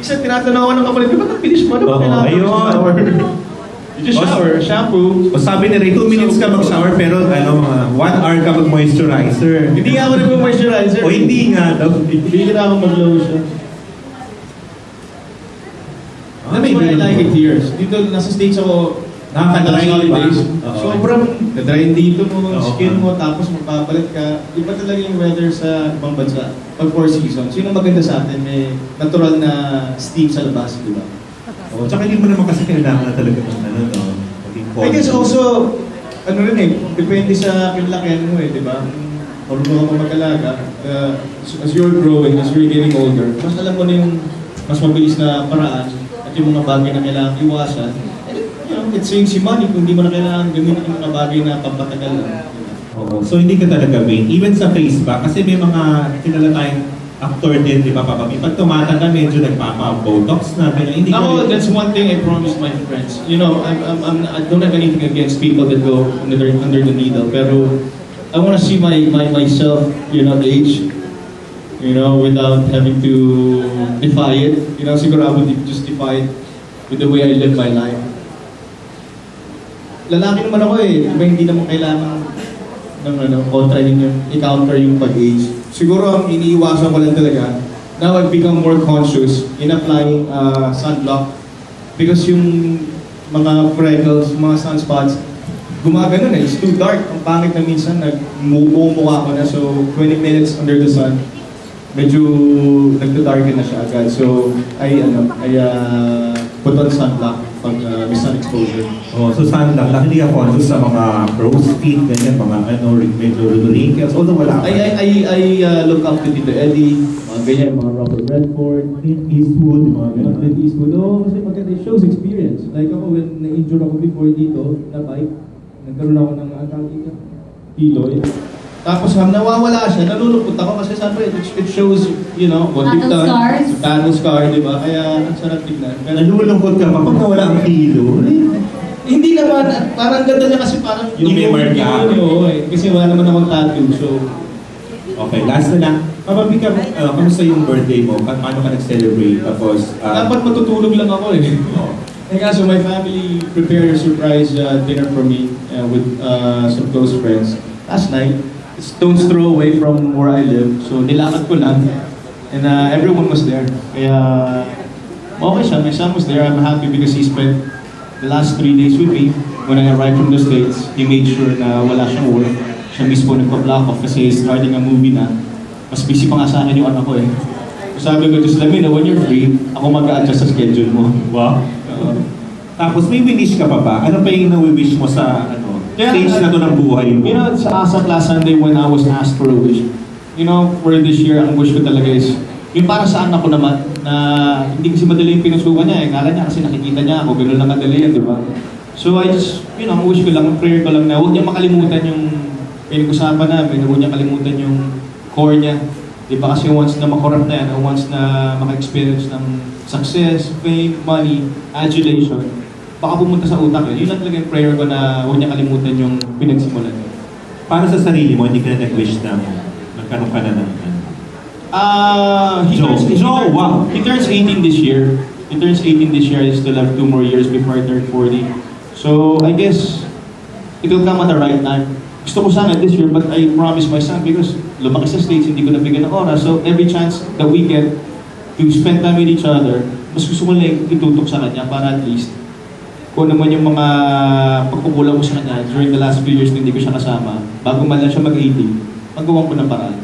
Kasi tinatanaw ako ng kapatid ko, ba't ang bilis mo? Ano ba kailangan ayun. mo shower? You just shower, shampoo. O sabi ni Ray, 2 minutes ka mag-shower pero 1 hour ka mag-moisturizer. Hindi nga ako nag-moisturizer. O hindi nga daw. Hindi na ako mag-lotion. That's why I like it here. Dito, nasa States ako, nakaka-dry holidays. ba? Sobrang na-dry dito mo, Oo. skin mo, tapos magpapalit ka. Iba talaga yung weather sa ibang bansa. Pag 4 seasons. Yun ang maganda sa atin, may natural na steam sa labas, di ba? O, tsaka hindi mo naman kasi kailangan na talaga ng I guess also, ano rin eh, depende sa kinlakihan mo eh, di ba? Marunong ka mag-alaga, as you're growing, as you're getting older, mas alam mo na yung mas mabilis na paraan at yung mga bagay na kailangan iwasan. And you know, it saves you money kung hindi mo na kailangan gamitin yung mga bagay na pampatagal lang. Oo. So hindi ka talaga vain. Even sa face ba? Kasi may mga kilala tayong actor din, di ba, papabi? Pag tumatanda, medyo nagpapa-botox na. Hindi Ako, that's one thing I promised my friends. You know, I don't have anything against people that go under the needle, pero I want to see myself, you know, age, you know, without having to defy it. You know, siguro I would just defy it with the way I live my life. Lalaki naman ako eh, diba hindi naman kailangan ng kontrahin yung i-counter yung pag-age. Siguro ang iniiwasan ko lang talaga, now I've become more conscious in applying sunblock because yung mga freckles, mga sunspots, gumagano na, it's too dark. Ang pangit na minsan, nagmumukha ko na, so 20 minutes under the sun, medyo nagda-darken na siya agad. So, I put on sunblock pag may sun exposure. Oh, so sunblock, hindi ka conscious sa mga crow's feet, ganyan, mga medyo wrinkles, although wala ka. I look up to Tito Eddie, mga ganyan, mga Robert Redford, Clint Eastwood, mga ganyan. Clint Eastwood. Oo, kasi maganda, it shows experience. Like ako, when na-injure ako before dito, na bike, nagkaroon ako ng kiloy. Tapos nawawala siya, nalulungkot ako kasi sabi, it shows, you know, what you've done. Battle scar, di ba? Kaya ang sarap tignan. Nalulungkot ka pa pag nawala ang kilo. Hindi naman, parang ganda niya kasi parang yung memory ka. Kasi wala naman akong tattoo, so... Okay, last na lang. Mababi ka, kamusta yung birthday mo? Paano ka nag-celebrate? Tapos... dapat matutulog lang ako eh. And so my family prepared a surprise dinner for me with some close friends. Last night, it's stone's throw away from where I live, so nilakad ko lang. And everyone was there. Kaya okay siya, my son was there. I'm happy because he spent the last 3 days with me. When I arrived from the States, he made sure na wala siyang work. Siya mismo nagpa-block off kasi starting a movie na. Mas busy pa nga sa akin yung anak ko eh. So sabi ko, just let me know when you're free, ako mag-a-adjust sa schedule mo. Wow. Tapos may wish ka pa ba? Ano pa yung na-wish mo sa stage na to ng buhay mo? You know, sa ASAP last Sunday when I was asked for a wish, you know, for this year, ang wish ko talaga is, yung para sa anak ko naman, na hindi kasi madali yung pinusukan niya eh. Kala niya kasi nakikita niya ako, gano'n lang kadali yan, di ba? So I just, you know, wish ko lang, prayer ko lang na huwag niya makalimutan yung pinag-usapan namin, huwag niya makalimutan yung core niya. Di ba kasi once na makorap na yan, o once na maka-experience ng success, fame, money, adulation, baka pumunta sa utak yun. Yun lang talaga yung prayer ko na huwag niya kalimutan yung pinagsimulan niya. Para sa sarili mo, hindi ka na nag-wish na nagkaroon ka na ng... He turns 18 this year. He turns 18 this year. I still have 2 more years before I turn 40. So, I guess, it will come at the right time. Gusto ko sana this year, but I promised my son because lumaki sa States, hindi ko nabigyan ng oras. So, every chance that we get to spend time with each other, mas gusto ko lang itutok sa kanya para at least kung naman yung mga pagkukulang ko sa kanya during the last few years na hindi ko siya kasama, bago man lang siya mag-18, magawa ko ng paraan.